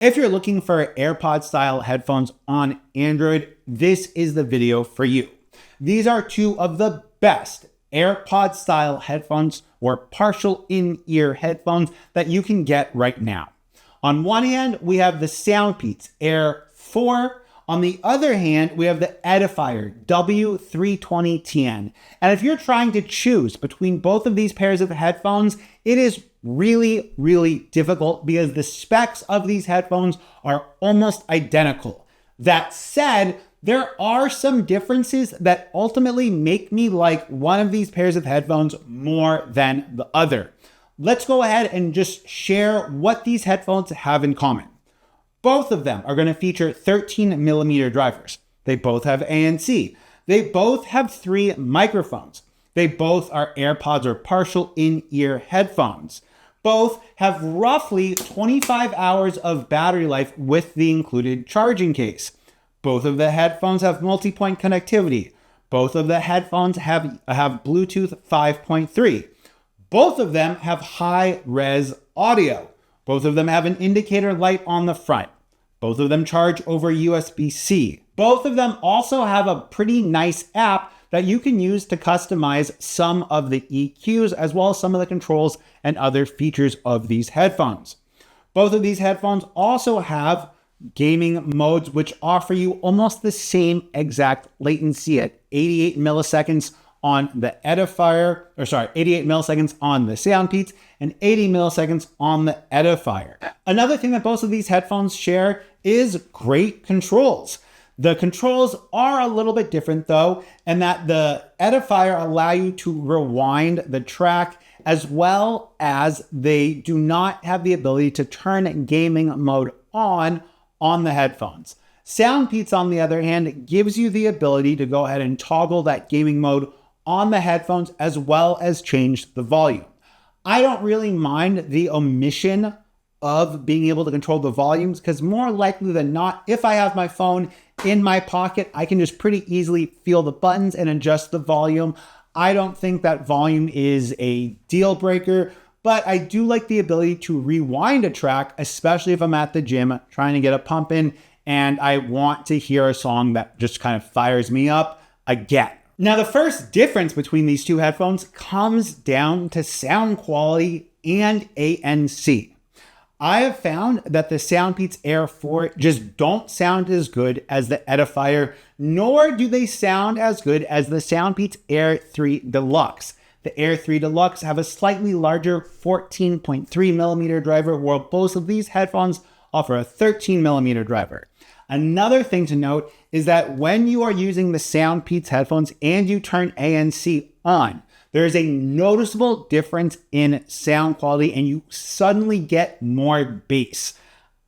If you're looking for AirPod style headphones on Android, this is the video for you. These are two of the best AirPod style headphones or partial in-ear headphones that you can get right now. On one hand, we have the Soundpeats Air 4. On the other hand, we have the Edifier W320TN. And if you're trying to choose between both of these pairs of headphones, it is really difficult because the specs of these headphones are almost identical. That said, there are some differences that ultimately make me like one of these pairs of headphones more than the other. Let's go ahead and just share what these headphones have in common. Both of them are going to feature 13mm drivers. They both have ANC. They both have 3 microphones. They both are AirPods or partial in-ear headphones. Both have roughly 25 hours of battery life with the included charging case. Both of the headphones have multi-point connectivity. Both of the headphones have Bluetooth 5.3. Both of them have high-res audio. Both of them have an indicator light on the front. Both of them charge over USB-C. Both of them also have a pretty nice app that you can use to customize some of the EQs as well as some of the controls and other features of these headphones. Both of these headphones also have gaming modes which offer you almost the same exact latency at 88 milliseconds on the Edifier, 88 milliseconds on the Soundpeats and 80 milliseconds on the Edifier. Another thing that both of these headphones share is great controls. The controls are a little bit different though, and that the Edifier allow you to rewind the track as well as they do not have the ability to turn gaming mode on the headphones. Soundpeats, on the other hand, gives you the ability to go ahead and toggle that gaming mode on the headphones as well as change the volume. I don't really mind the omission of being able to control the volumes because more likely than not, if I have my phone in my pocket, I can just pretty easily feel the buttons and adjust the volume. I don't think that volume is a deal breaker, but I do like the ability to rewind a track, especially if I'm at the gym trying to get a pump in and I want to hear a song that just kind of fires me up again. Now, the first difference between these two headphones comes down to sound quality and ANC. I have found that the Soundpeats Air 4 just don't sound as good as the Edifier, nor do they sound as good as the Soundpeats Air 3 Deluxe. The Air 3 Deluxe have a slightly larger 14.3mm driver, while both of these headphones offer a 13mm driver. Another thing to note is that when you are using the Soundpeats headphones and you turn ANC on, there is a noticeable difference in sound quality and you suddenly get more bass.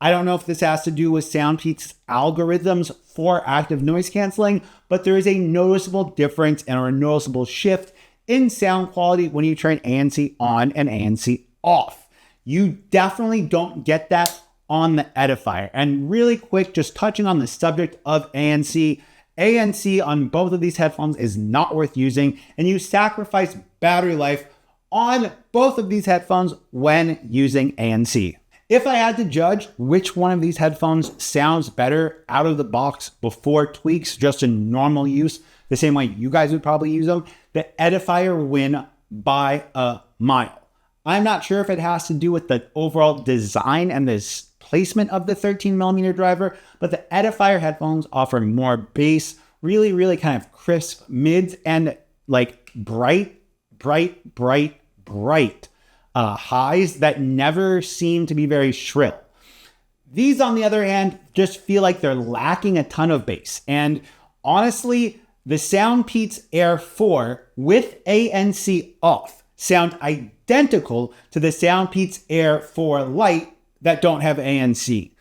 I don't know if this has to do with Soundpeats' algorithms for active noise canceling, but there is a noticeable difference and a noticeable shift in sound quality when you turn ANC on and ANC off. You definitely don't get that on the Edifier. And really quick, just touching on the subject of ANC, ANC on both of these headphones is not worth using, and you sacrifice battery life on both of these headphones when using ANC. If I had to judge which one of these headphones sounds better out of the box before tweaks, just in normal use, the same way you guys would probably use them, the Edifier would win by a mile. I'm not sure if it has to do with the overall design and the placement of the 13mm driver, but the Edifier headphones offer more bass, really kind of crisp mids and like bright highs that never seem to be very shrill. These, on the other hand, just feel like they're lacking a ton of bass. And honestly, the Soundpeats Air 4 with ANC off sound identical to the Soundpeats Air 4 Lite that don't have ANC.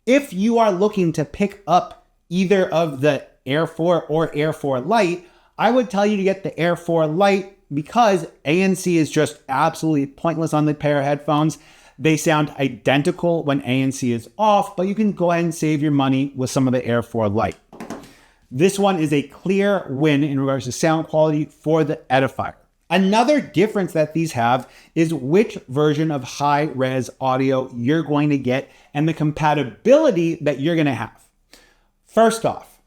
If you are looking to pick up either of the Air 4 or Air 4 Lite, I would tell you to get the Air 4 Lite because ANC is just absolutely pointless on the pair of headphones. They sound identical when ANC is off, but you can go ahead and save your money with some of the Air 4 Lite. This one is a clear win in regards to sound quality for the Edifier. Another difference that these have is which version of high-res audio you're going to get and the compatibility that you're going to have. First off,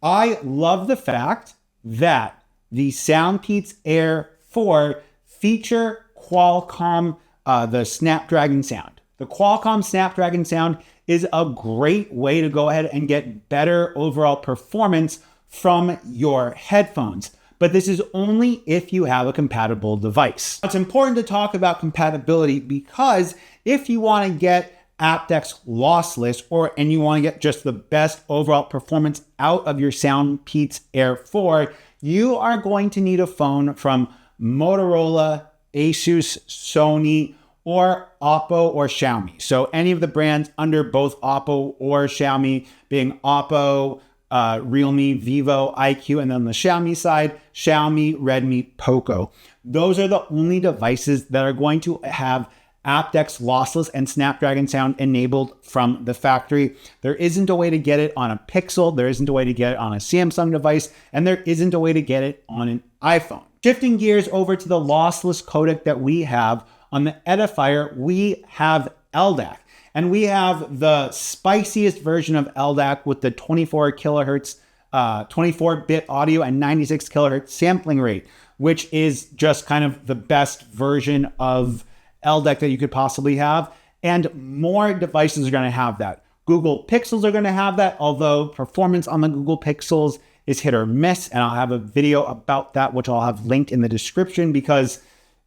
I love the fact that the Soundpeats Air 4 feature Qualcomm, the Snapdragon sound. The Qualcomm Snapdragon sound is a great way to go ahead and get better overall performance from your headphones. But this is only if you have a compatible device. It's important to talk about compatibility because if you want to get aptX lossless and you want to get just the best overall performance out of your Soundpeats Air 4, you are going to need a phone from Motorola, Asus, Sony, or Oppo or Xiaomi. So any of the brands under both Oppo or Xiaomi, being Oppo, Realme, Vivo, iQOO, and then the Xiaomi side, Xiaomi, Redmi, Poco. Those are the only devices that are going to have aptX lossless and Snapdragon sound enabled from the factory. There isn't a way to get it on a Pixel, there isn't a way to get it on a Samsung device, and there isn't a way to get it on an iPhone. Shifting gears over to the lossless codec that we have, on the Edifier, we have LDAC. And we have the spiciest version of LDAC with the 24 kilohertz, 24-bit audio and 96 kilohertz sampling rate, which is just kind of the best version of LDAC that you could possibly have. And more devices are going to have that. Google Pixels are going to have that, although performance on the Google Pixels is hit or miss. And I'll have a video about that, which I'll have linked in the description because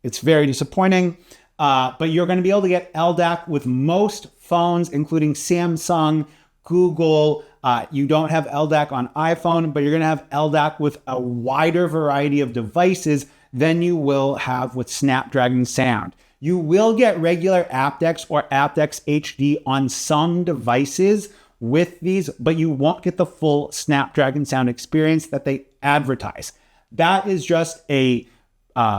it's very disappointing. But you're going to be able to get LDAC with most phones, including Samsung, Google. You don't have LDAC on iPhone, but you're going to have LDAC with a wider variety of devices than you will have with Snapdragon sound. You will get regular aptX or aptX HD on some devices with these, but you won't get the full Snapdragon sound experience that they advertise. That is just a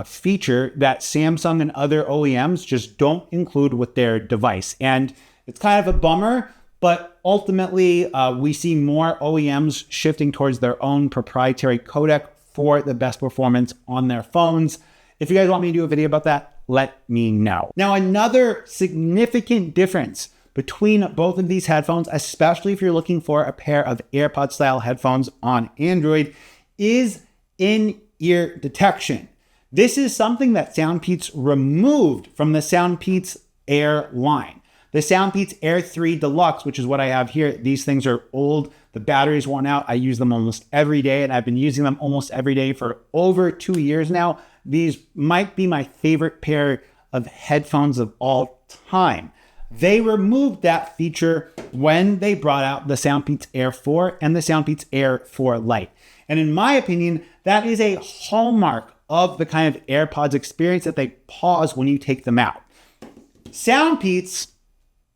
feature that Samsung and other OEMs just don't include with their device. And it's kind of a bummer, but ultimately we see more OEMs shifting towards their own proprietary codec for the best performance on their phones. If you guys want me to do a video about that, let me know. Now, another significant difference between both of these headphones, especially if you're looking for a pair of AirPod style headphones on Android, is in-ear detection. This is something that Soundpeats removed from the Soundpeats Air line. The Soundpeats Air 3 Deluxe, which is what I have here, these things are old. The batteries worn out. I use them almost every day, and I've been using them almost every day for over 2 years now. These might be my favorite pair of headphones of all time. They removed that feature when they brought out the Soundpeats Air 4 and the Soundpeats Air 4 Lite. And in my opinion, that is a hallmark of the kind of AirPods experience that they pause when you take them out. Soundpeats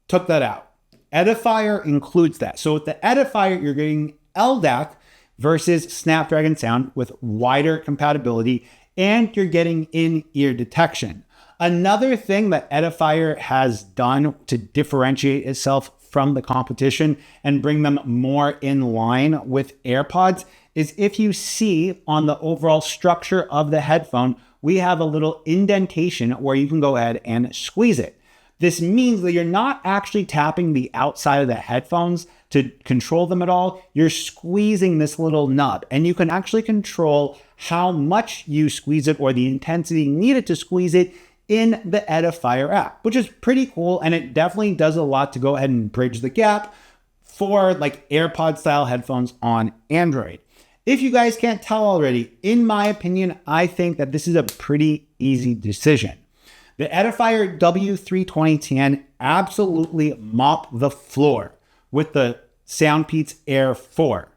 took that out. Edifier includes that. So with the Edifier, you're getting LDAC versus Snapdragon sound with wider compatibility, and you're getting in-ear detection. Another thing that Edifier has done to differentiate itself from the competition and bring them more in line with AirPods is if you see on the overall structure of the headphone, we have a little indentation where you can go ahead and squeeze it. This means that you're not actually tapping the outside of the headphones to control them at all. You're squeezing this little nub, and you can actually control how much you squeeze it or the intensity needed to squeeze it in the Edifier app, which is pretty cool. And it definitely does a lot to go ahead and bridge the gap for like AirPod style headphones on Android. If you guys can't tell already, in my opinion, I think that this is a pretty easy decision. The Edifier W320TN absolutely mopped the floor with the Soundpeats Air 4.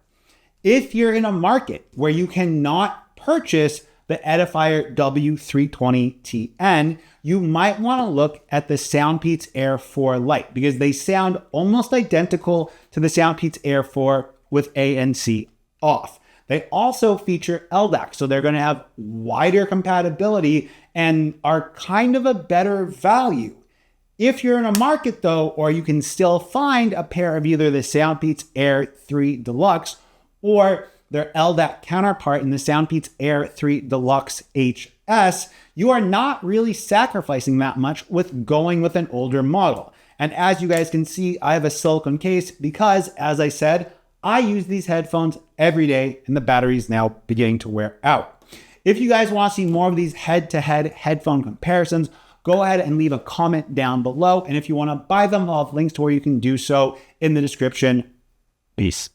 If you're in a market where you cannot purchase the Edifier W320TN, you might want to look at the Soundpeats Air 4 Lite because they sound almost identical to the Soundpeats Air 4 with ANC off. They also feature LDAC, so they're going to have wider compatibility and are kind of a better value. If you're in a market though, or you can still find a pair of either the Soundpeats Air 3 Deluxe or their LDAC counterpart in the Soundpeats Air 3 Deluxe HS, you are not really sacrificing that much with going with an older model. And as you guys can see, I have a silicone case because, as I said, I use these headphones every day and the battery is now beginning to wear out. If you guys want to see more of these head-to-head headphone comparisons, go ahead and leave a comment down below. And if you want to buy them, I'll have links to where you can do so in the description. Peace.